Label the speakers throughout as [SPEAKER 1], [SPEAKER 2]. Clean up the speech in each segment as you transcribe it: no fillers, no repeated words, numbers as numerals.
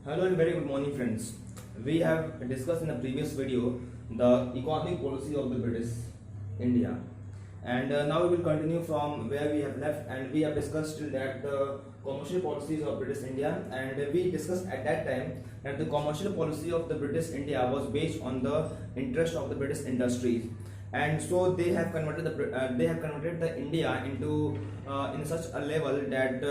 [SPEAKER 1] Hello and very good morning, friends. We have discussed in the previous video the economic policy of the British India, and now we will continue from where we have left. And we have discussed till that the commercial policies of British India, and we discussed at that time that the commercial policy of the British India was based on the interest of the British industries, and so they have converted the India into in such a level that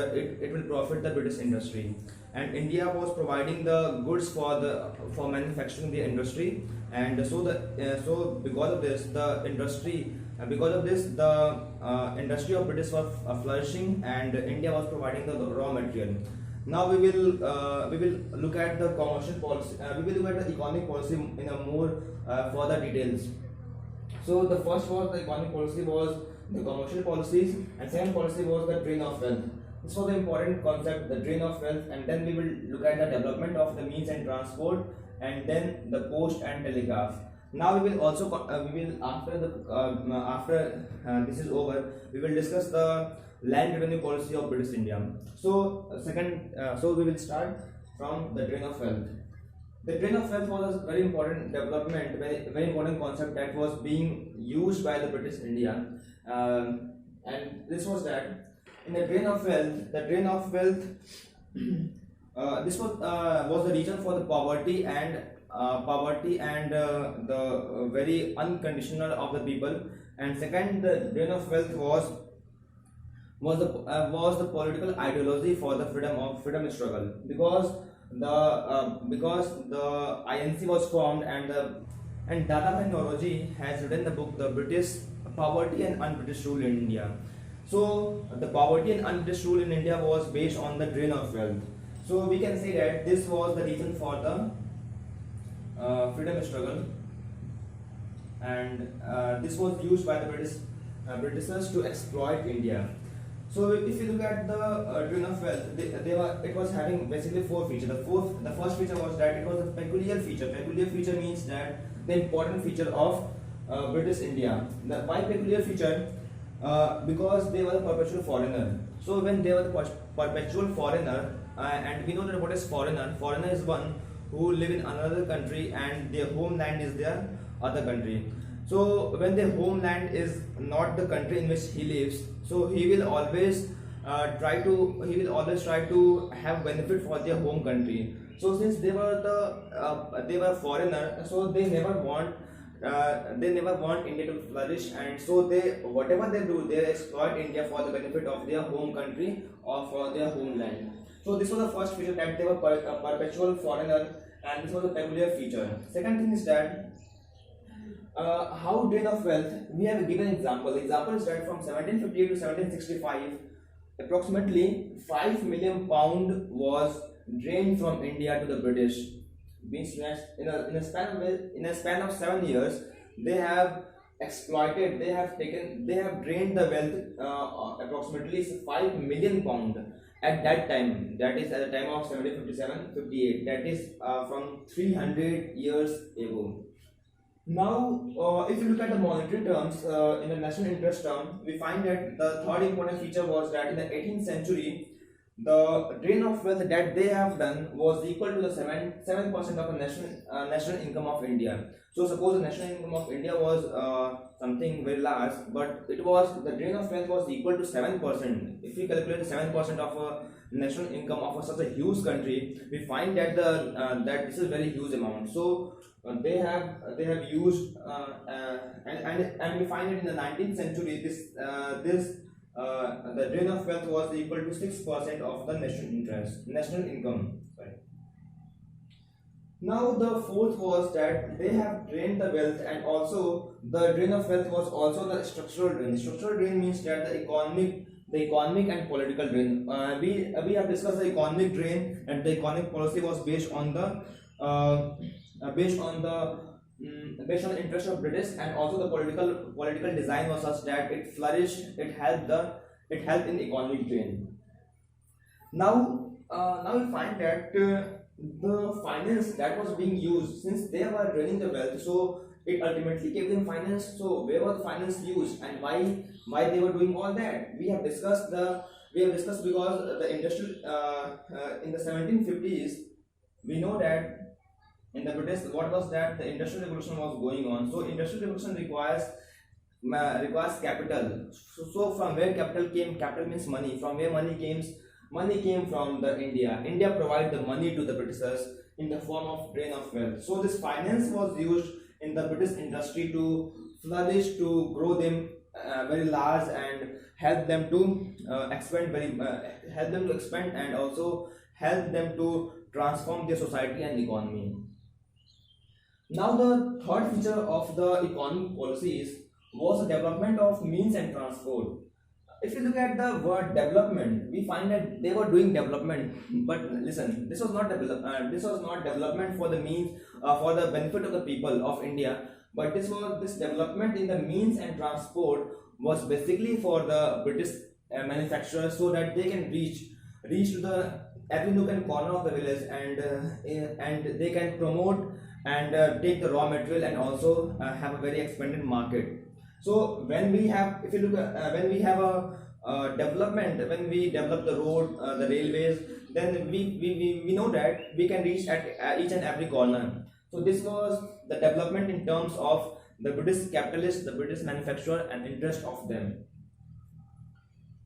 [SPEAKER 1] it will profit the British industry, and India was providing the goods for manufacturing the industry, and so because of this the industry of British was flourishing, and India was providing the raw material. Now we will look at the commercial policy. We will look at the economic policy in a more further details. So the first was the economic policy was the commercial policies, and second policy was the drain of wealth. This was the important concept, the drain of wealth, and then we will look at the development of the means and transport, and then the post and telegraph. Now we will also we will after this is over, we will discuss the land revenue policy of British India. So we will start from the drain of wealth. The drain of wealth was a very important development, very important concept that was being used by the British India, and this was that in the drain of wealth, this was the reason for the poverty and the very unconditional of the people. And second, the drain of wealth was the political ideology for the freedom struggle, because the INC was formed, and Dadabhai Naoroji has written the book The British Poverty and Un-British Rule in India. So the poverty and un-British rule in India was based on the drain of wealth. So we can say that this was the reason for the freedom struggle, and this was used by the Britishers to exploit India. So if you look at the drain of wealth, it was having basically four features. The first feature was that it was a peculiar feature. Peculiar feature means that the important feature of British India. Why peculiar feature? Because they were a perpetual foreigner. So when they were the perpetual foreigner, and we know that what is foreigner? Foreigner is one who live in another country and their homeland is their other country. So when their homeland is not the country in which he lives, so he will always try to have benefit for their home country. So since they were foreigner, so they never want India to flourish, and so whatever they do, they exploit India for the benefit of their home country or for their homeland. So this was the first feature, that they were a perpetual foreigner, and this was a peculiar feature. Second thing is that how drain of wealth. We have a given example. The example is that from 1758 to 1765, approximately 5 million pound was drained from India to the British. Means in a span of 7 years, they have drained the wealth approximately 5 million pound at that time. That is at the time of 1757-58. That is from 300 years ago. Now, if you look at the monetary terms, in the national interest term, we find that the third important feature was that in the 18th century, the drain of wealth that they have done was equal to the 7% of the national income of India. So suppose the national income of India was something very large, but the drain of wealth was equal to 7%. If we calculate 7% of a national income of such a huge country, we find that that this is very huge amount. So they have used and we find it in the 19th century, the drain of wealth was equal to 6% of the national income. Sorry. Now the fourth was that they have drained the wealth, and also the drain of wealth was also the structural drain. Structural drain means that the economic and political drain. We have discussed the economic drain, and the economic policy was based on the interest of British, and also the political design was such that it flourished. It helped in economic drain. Now we find that the finance that was being used, since they were draining the wealth, so it ultimately gave them finance. So where was the finance used, and why they were doing all that? We have discussed because the industrial in the 1750s, we know that in the British, what was that the industrial revolution was going on. So industrial revolution requires capital. So from where capital came? Capital means money. From where money came? Money came from the India. India provided the money to the Britishers in the form of drain of wealth. So this finance was used in the British industry to flourish, to grow them very large, and help them to help them to expand, and also help them to transform their society and economy. Now the third feature of the economic policies was the development of means and transport. If you look at the word development, we find that they were doing development, but listen, this was not development for the means, for the benefit of the people of India, but this development in the means and transport was basically for the British manufacturers, so that they can reach to the every nook and corner of the village, and they can promote and take the raw material, and also have a very expanded market. So when we have, if you look at when we have a development, when we develop the road, the railways, then we know that we can reach at each and every corner. So this was the development in terms of the British capitalists, the British manufacturer, and interest of them.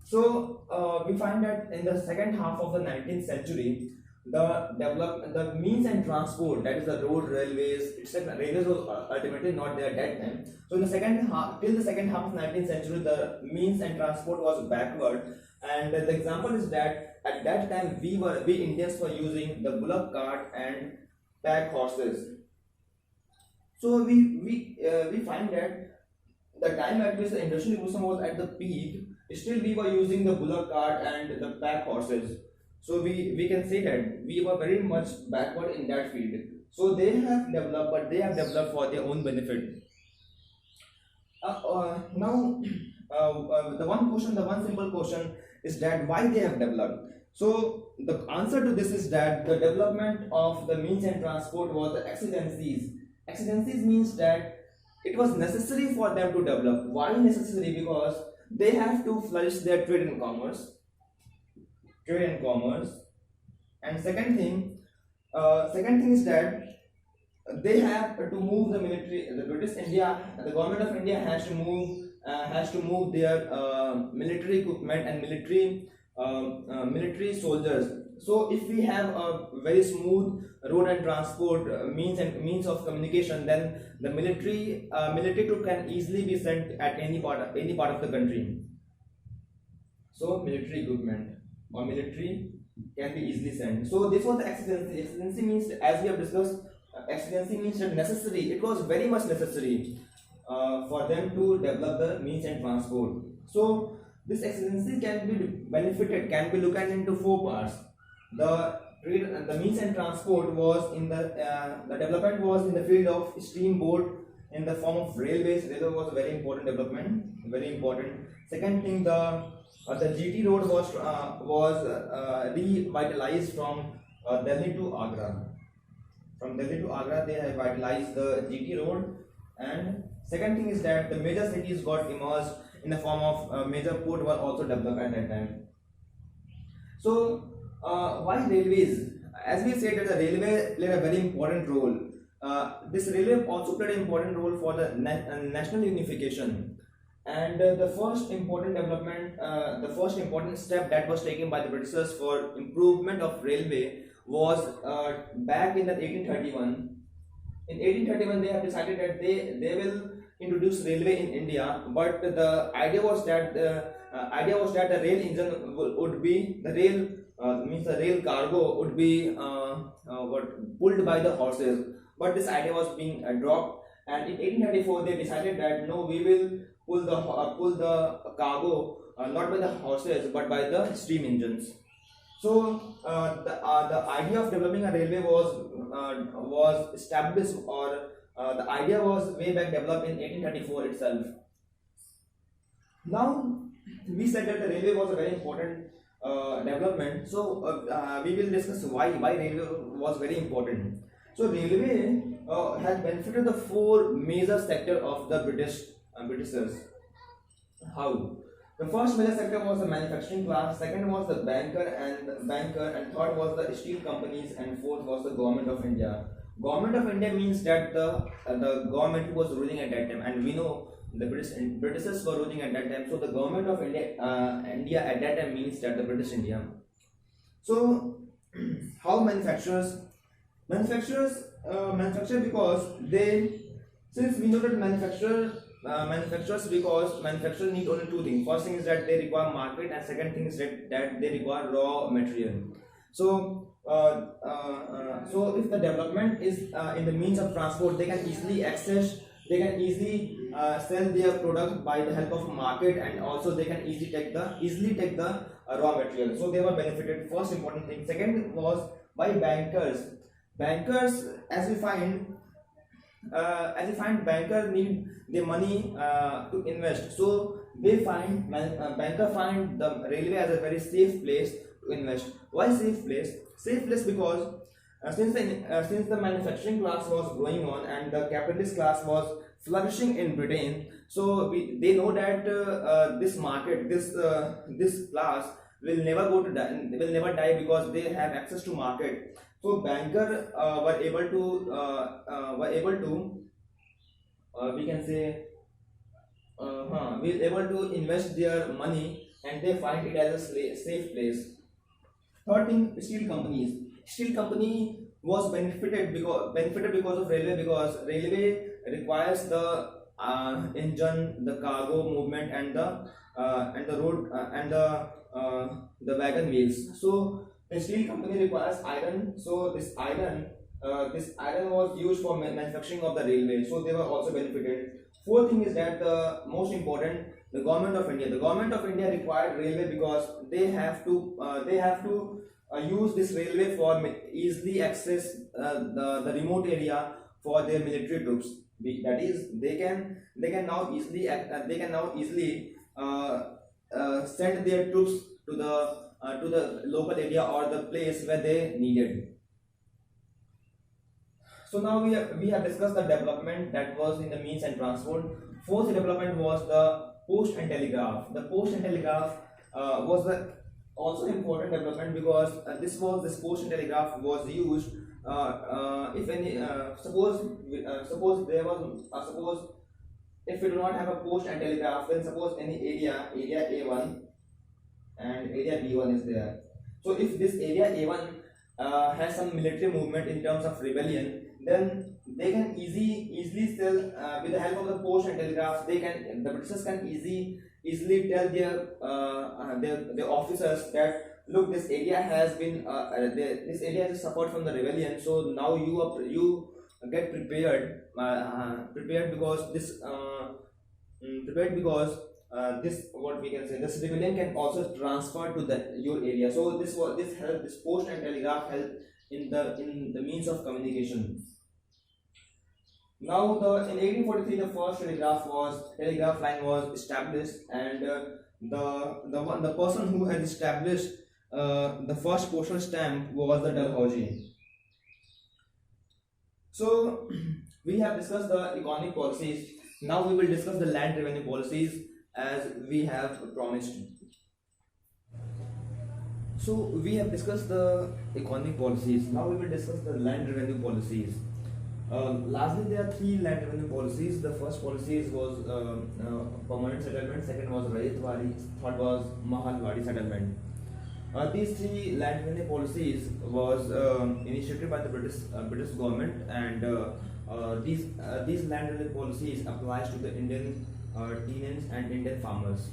[SPEAKER 1] So we find that in the second half of the 19th century, the means and transport, that is the road, railways, etc. Railways was ultimately not there at that time. So in the second half, till the second half of 19th century, the means and transport was backward. And the example is that at that time we Indians were using the bullock cart and pack horses. So we find that the time at which the industrial revolution was at the peak, still we were using the bullock cart and the pack horses. So we can say that we were very much backward in that field. So they have developed, but they have developed for their own benefit. Now, the one simple question is that why they have developed. So the answer to this is that the development of the means and transport was the exigencies. Exigencies means that it was necessary for them to develop. Why necessary? Because they have to flourish their trade and commerce. And second thing is that they have to move the military. The government of India has to move their military equipment and military soldiers. So if we have a very smooth road and transport means of communication, then the military troop can easily be sent at any part of the country. So military equipment or military can be easily sent. So this was the exigency. Exigency means, as we have discussed, exigency means that necessary. It was very much necessary for them to develop the means and transport. So this exigency can be looked at into four parts. The means and transport was in the development was in the field of steamboat, in the form of railways. Railway was a very important development, very important. Second thing, the GT road was revitalized from Delhi to Agra. From Delhi to Agra, they revitalized the GT road. And second thing is that the major cities got immersed in the form of major port were also developed at that time. So why railways? As we said that the railway played a very important role. This railway also played an important role for the national unification. And the first important step that was taken by the Britishers for improvement of railway was back in the 1831. In 1831, they have decided that they will introduce railway in India, but the idea was that the rail engine would be the rail cargo would be pulled by the horses. But this idea was being dropped, and in 1834 they decided that no, we will pull the cargo not by the horses but by the steam engines. So the idea of developing a railway was established, or the idea was way back developed in 1834 itself. Now we said that the railway was a very important development. So we will discuss why railway was very important. So railway has benefited the four major sector of the Britishers. How? The first major sector was the manufacturing class, second was the banker, and third was the steel companies, and fourth was the government of India. Government of India means that the government who was ruling at that time, and we know the Britishers were ruling at that time. So the government of India at that time means that the British India. So how manufacture because they, since we know that manufacturers because manufacturers need only two things. First thing is that they require market, and second thing is that they require raw material. So if the development is in the means of transport, they can easily sell their product by the help of market, and also they can easily take the raw material. So they were benefited. First important thing. Second was by bankers. Bankers, as we find bankers need the money to invest. So banker find the railway as a very safe place to invest. Why safe place? Safe place because since the manufacturing class was going on and the capitalist class was flourishing in Britain, so they know that this class will never die because they have access to market. So banker were able to we can say able to invest their money, and they find it as a safe place. Third thing, steel companies. Steel company was benefited because of railway, because railway requires the engine, the cargo movement, and the road and the wagon wheels. So the steel company requires iron. So this iron was used for manufacturing of the railway. So they were also benefited. Fourth thing is that the most important, the government of India. The government of India required railway because they have to use this railway for easily access the remote area for their military troops. That is, they can now easily send their troops to the local area or the place where they needed. So now we have discussed the development that was in the means and transport. Fourth development was the post and telegraph. The post and telegraph was the also important development because this post and telegraph was used if any suppose if we do not have a post and telegraph, then suppose any area A1 and area B1 is there. So if this area A1 has some military movement in terms of rebellion, then they can easily sell with the help of the post and telegraph. The Britishers can easily tell their officers that, look, this area has been this area has suffered from the rebellion. So now you get prepared because this what we can say, this rebellion can also transfer to your area. So this post and telegraph help in the means of communication. Now in 1843 the first telegraph line was established, and the person who had established the first postal stamp was the Dalhousie. So we have discussed the economic policies. Now we will discuss the land revenue policies as we have promised. So we have discussed the economic policies. Now we will discuss the land revenue policies. Lastly, there are three land revenue policies. The first policies was permanent settlement, second was Rayatwari, third was Mahalwadi settlement. These three land revenue policies was initiated by the British government, and these land revenue policies applies to the Indian tenants and Indian farmers.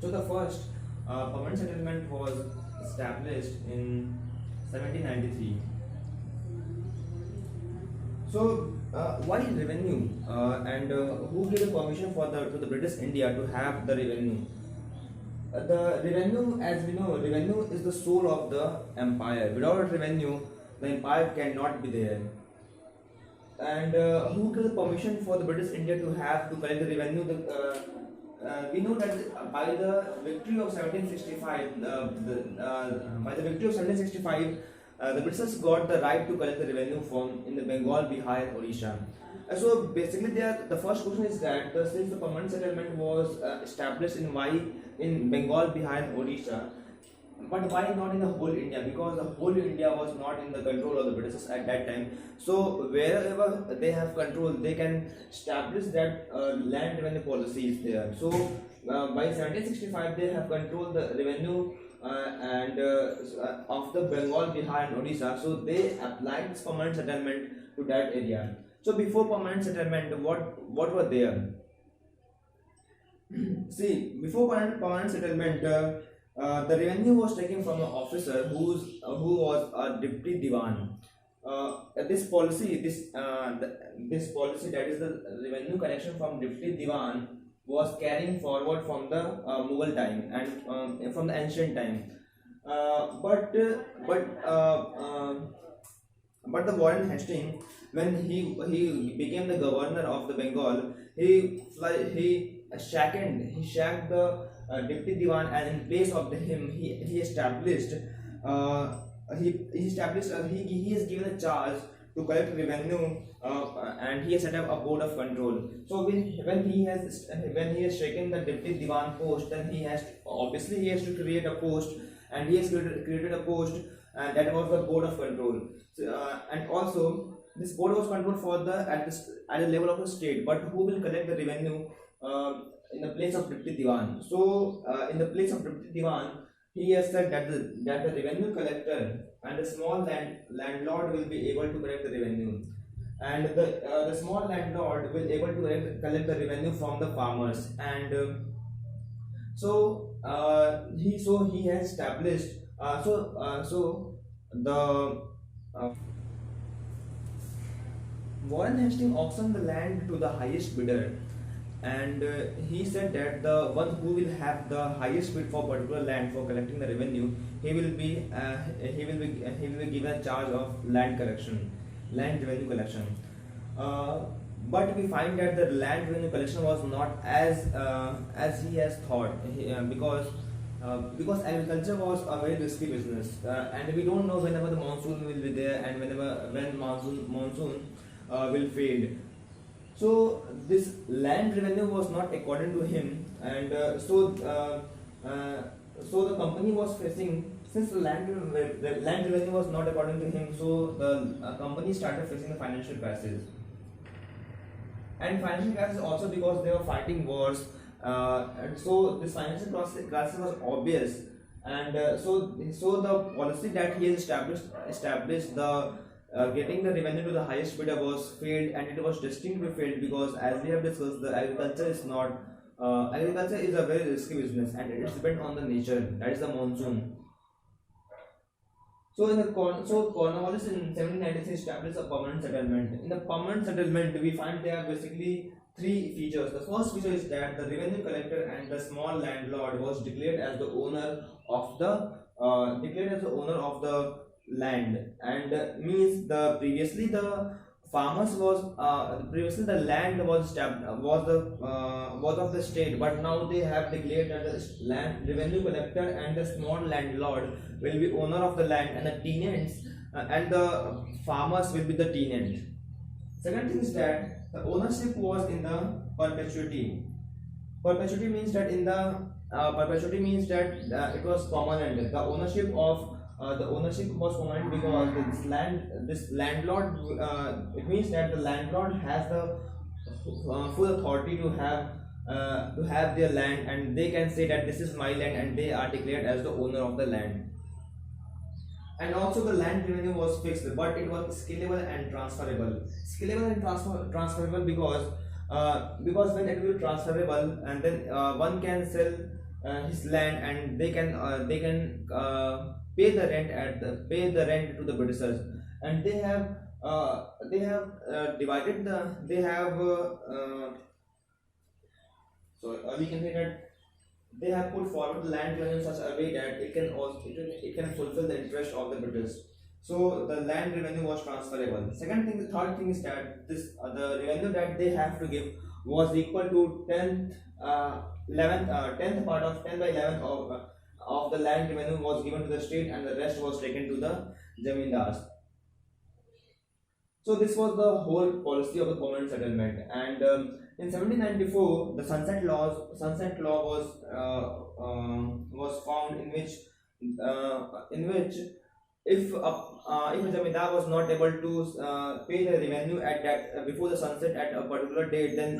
[SPEAKER 1] So the first permanent settlement was established in 1793. So why revenue and who gave the permission to the British India to have the revenue? The revenue, as we know, revenue is the soul of the empire. Without revenue, the empire cannot be there. And who gave the permission for the British India to collect the revenue? We know that by the victory of 1765, the Britishers got the right to collect the revenue from in the Bengal, Bihar, and Odisha. So basically, the first question is that since the permanent settlement was established in Bengal, Bihar, and Odisha, but why not in the whole India? Because the whole India was not in the control of the Britishers at that time. So wherever they have control, they can establish that land revenue policy is there. So by 1765, they have controlled the revenue of the Bengal, Bihar, and Odisha. So they applied this permanent settlement to that area. So before permanent settlement, what were there? See, before permanent settlement, the revenue was taken from an officer who was a deputy diwan. This policy, this policy, that is the revenue collection from deputy diwan, was carrying forward from the Mughal time and from the ancient time. But the Warren Hastings, when he became the governor of the Bengal, he sacked the deputy diwan, and in place of him he established he is given a charge to collect revenue, and he has set up a board of control. So when he has taken the deputy diwan post, then he has to create a post, and he has created a post, and that was the board of control. So, and also this board was controlled at the level of the state, but who will collect the revenue in the place of deputy diwan? So in the place of deputy diwan, he has said that the revenue collector and the small landlord will be able to collect the revenue, and the small landlord will able to collect the revenue from the farmers. And he has established the Warren Hastings auctioned the land to the highest bidder, and he said that the one who will have the highest bid for particular land for collecting the revenue, he will be given a charge of land revenue collection. But we find that the land revenue collection was not as he has thought, because agriculture was a very risky business, and we don't know whenever the monsoon will be there, and when monsoon will fade. So this land revenue was not according to him, and so the company was facing, since the land revenue was not according to him, so the company started facing the financial crisis. And financial crisis also because they were fighting wars, and so this financial crisis was obvious, and so the policy that he has established the getting the revenue to the highest bidder was failed, and it was destined to be failed, because as we have discussed, the agriculture is a very risky business, and it is dependent on the nature, that is the monsoon. So Cornwallis in 1796 established a permanent settlement. In the permanent settlement, we find there are basically three features. The first feature is that the revenue collector and the small landlord was declared as the owner of the land, and means previously the land was of the state, but now they have declared that the land revenue collector and the small landlord will be owner of the land, and the tenants and the farmers will be the tenant. Second thing is that the ownership was in the perpetuity. Perpetuity means that it was permanent. The ownership was permanent because this landlord. It means that the landlord has the full authority to have their land, and they can say that this is my land, and they are declared as the owner of the land. And also the land revenue was fixed, but it was scalable and transferable. Scalable and transferable because when it will be transferable, and then one can sell his land, and they can pay the rent to the Britishers, and we can say that they have put forward the land revenue in such a way that it can fulfill the interest of the British. So the land revenue was transferable. Third thing is that the revenue that they have to give was equal to 10th part of 10 by 11th of the land revenue was given to the state, and the rest was taken to the zamindars. So this was the whole policy of the permanent settlement. And in 1794, the sunset law was found, in which if a zamindar was not able to pay the revenue at that before the sunset at a particular date, then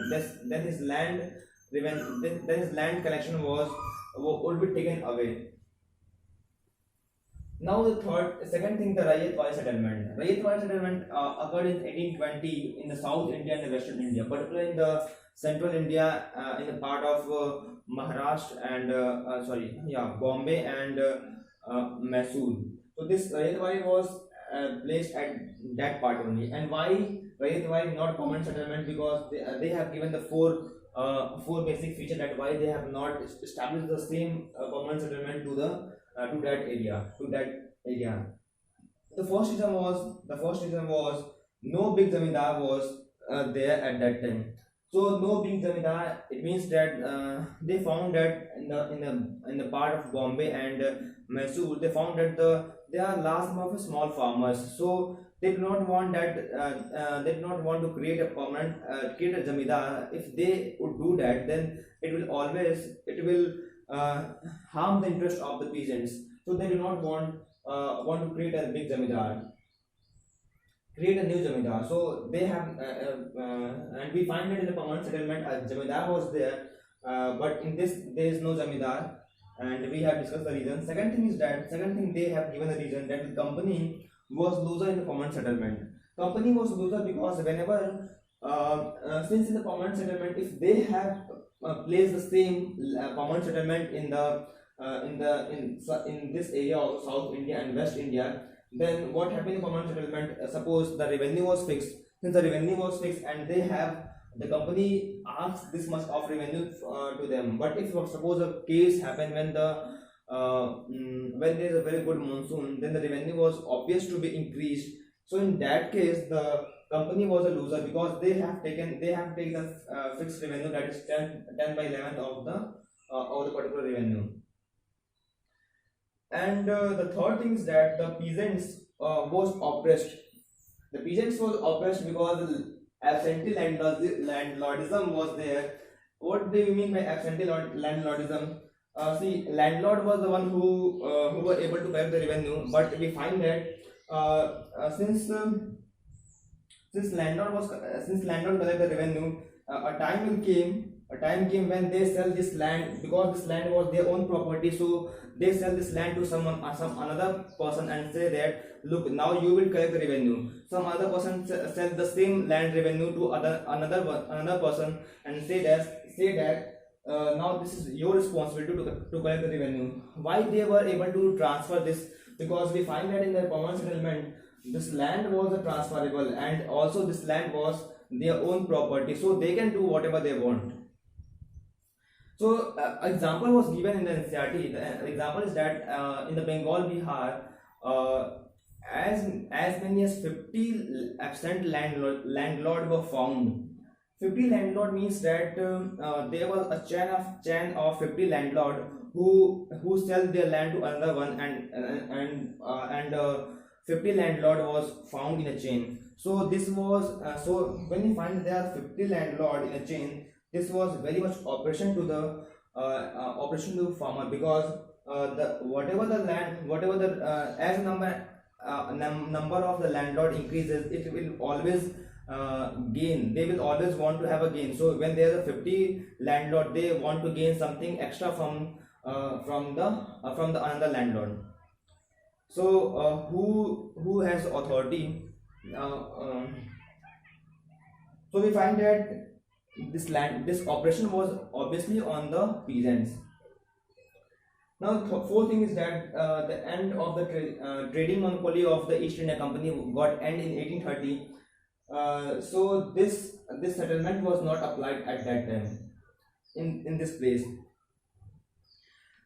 [SPEAKER 1] his land then his land collection would be taken away. Now the second thing, the Rayat Wali settlement. Rayat Wali settlement occurred in 1820 in the South India and the Western India, particularly in the Central India, in the part of Maharashtra and Bombay and Mysore. So this Rayat Wali was placed at that part only. And why Rayat Wali not permanent settlement? Because they have given the four basic features that why they have not established the same permanent settlement to that area. The first reason was no big zamindar was there at that time. So no big zamindar, it means that they found that in the part of Bombay and Mysore, they found that there are large number of small farmers. So they do not want to create a zamindar. If they would do that, then it will harm the interest of the peasants. So they do not want to create a big zamindar, create a new zamindar. So they have, and we find that in the permanent settlement, a zamindar was there, but in this there is no zamindar, and we have discussed the reason. Second thing they have given the reason that the company was loser in the permanent settlement. Company was loser because whenever, since in the permanent settlement, if they have placed the same permanent settlement in this area of South India and West India, then what happened in permanent settlement? Suppose the revenue was fixed. Since the revenue was fixed, and the company asks this much of revenue to them. But if suppose a case happened when when there is a very good monsoon, then the revenue was obvious to be increased. So in that case, the company was a loser because they have taken a fixed revenue, that is 10 by 11 of the particular revenue. And the third thing is that the peasants was oppressed. The peasants was oppressed because absentee landlordism was there. What do you mean by absentee landlordism? See, landlord was the one who were able to collect the revenue, but we find that since landlord collect the revenue, a time came when they sell this land, because this land was their own property. So they sell this land to some another person and say that, look, now you will collect the revenue. Some other person sell the same land revenue to another person and say that now this is your responsibility to collect the revenue. Why they were able to transfer this? Because we find that in the permanent settlement, this land was transferable, and also this land was their own property, so they can do whatever they want. So example was given in the NCERT. The example is that in the Bengal, Bihar, as many as 50 absent landlord were found. 50 landlord means that there was a chain of 50 landlord who sell their land to another one, and 50 landlord was found in a chain. So this was so when you find there are 50 landlord in a chain, this was very much oppression to the farmer, because whatever the as number of the landlord increases, it will always gain. They will always want to have a gain. So when there is a 50 landlord, they want to gain something extra from the another landlord. So who has authority? So we find that this operation was obviously on the peasants. Now fourth thing is that the end of the trading monopoly of the East India Company got end in 1830. So this settlement was not applied at that time in this place.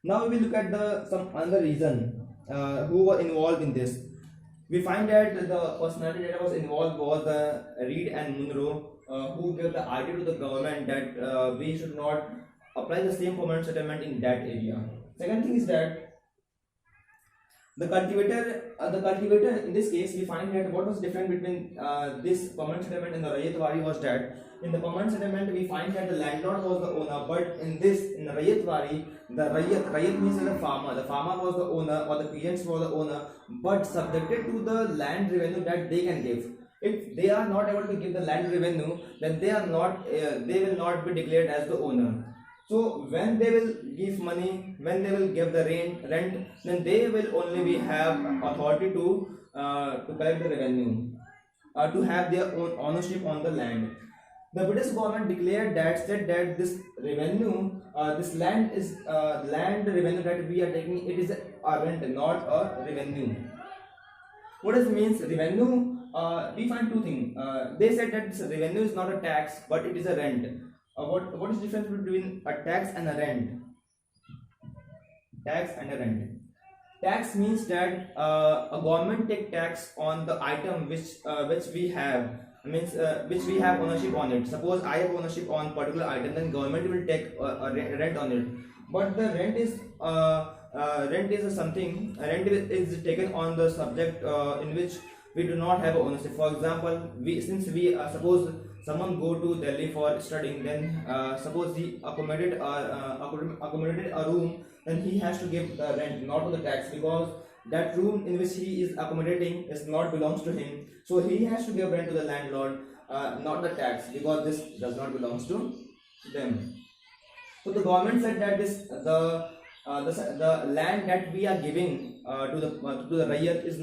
[SPEAKER 1] Now we look at some other reason who were involved in this. We find that the personality that was involved was Reed and Munro, who gave the idea to the government that we should not apply the same permanent settlement in that area. Second thing is that The cultivator in this case, we find that what was different between this permanent settlement and the Rayatwari was that in the permanent settlement we find that the landlord was the owner, but in the Rayatwari, the Rayat means the farmer was the owner or the peasants were the owner, but subjected to the land revenue that they can give. If they are not able to give the land revenue, then they will not be declared as the owner. So when they will give money, when they will give the rent, then they will only be have authority to collect the revenue, to have their own ownership on the land. The British government declared that said that this revenue, this land is land revenue that we are taking. It is a rent, not a revenue. What does means revenue? We find two things. They said that this revenue is not a tax, but it is a rent. What is the difference between a tax and a rent? Tax and a rent. Tax means that a government take tax on the item which we have, means which we have ownership on it. Suppose I have ownership on particular item, then government will take a rent on it. But the rent is something. Rent is taken on the subject in which we do not have ownership. For example, suppose someone go to Delhi for studying, then suppose he accommodated a room, then he has to give the rent, not to the tax, because that room in which he is accommodating is not belongs to him. So he has to give rent to the landlord, not the tax, because this does not belongs to them. So the government said that the land that we are giving to the Rayat is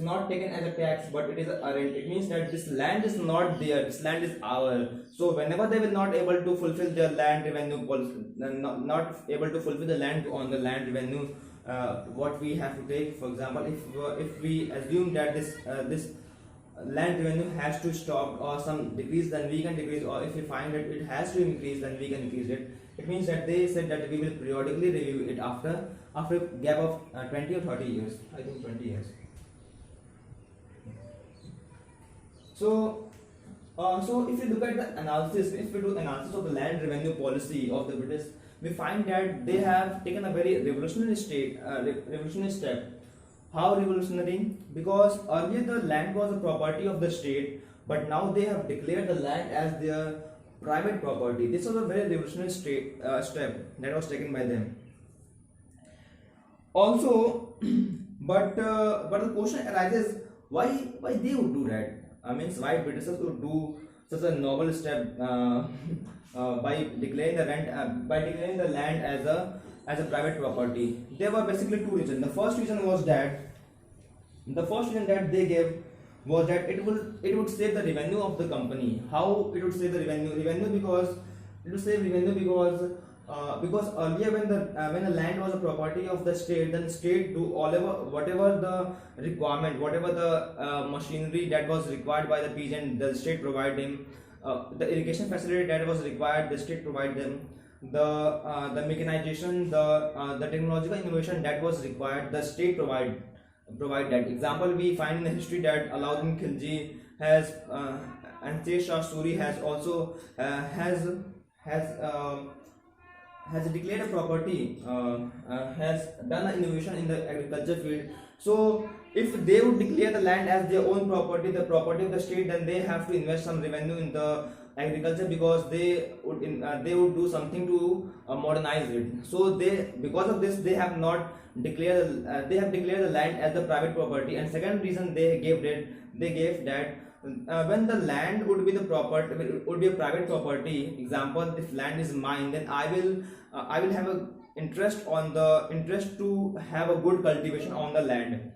[SPEAKER 1] not taken as a tax, but it is a rent. It means that this land is not there, this land is our. So whenever they will not able to fulfill their land revenue policy, not able to fulfill the land on the land revenue, what we have to take, for example, if we assume that this land revenue has to stop or some decrease, then we can decrease, or if we find that it has to increase, then we can increase it. It means that they said that we will periodically review it after a gap of 20 or 30 years. I think 20 years. So if you look at the analysis, if we do analysis of the land revenue policy of the British, we find that they have taken a very revolutionary step. How revolutionary? Because earlier the land was a property of the state, but now they have declared the land as their private property. This was a very revolutionary step that was taken by them. Also, but the question arises, why they would do that? Means why Britishers would do such a noble step by declaring the land as a private property. There were basically two reasons. The first reason that they gave was that it would save the revenue of the company. How it would save the revenue? Because earlier when the land was a property of the state, then the state do whatever the requirement, whatever the machinery that was required by the peasant, the state provide them. The irrigation facility that was required, the state provide them. The mechanization, the technological innovation that was required, the state provide that. Example, we find in the history that Alauddin Khilji has and Sher Shah Suri has also has declared a property, has done an innovation in the agriculture field. So if they would declare the land as their own property, the property of the state, then they have to invest some revenue in the agriculture, because they would do something to modernize it. So because of this, they have not declared they have declared the land as the private property. And second reason they gave that when the land would be a private property, example, if land is mine, then I will have a interest to have a good cultivation on the land,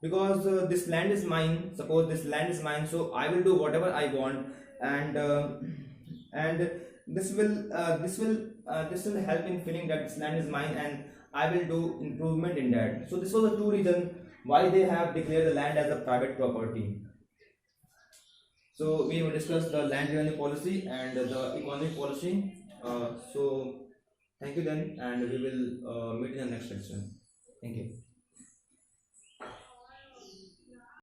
[SPEAKER 1] because this land is mine. Suppose this land is mine, so I will do whatever I want, and this will help in feeling that this land is mine, and I will do improvement in that. So this was the two reasons why they have declared the land as a private property. So we will discuss the land revenue policy and the economic policy. So thank you then, and we will meet in the next section. Thank you.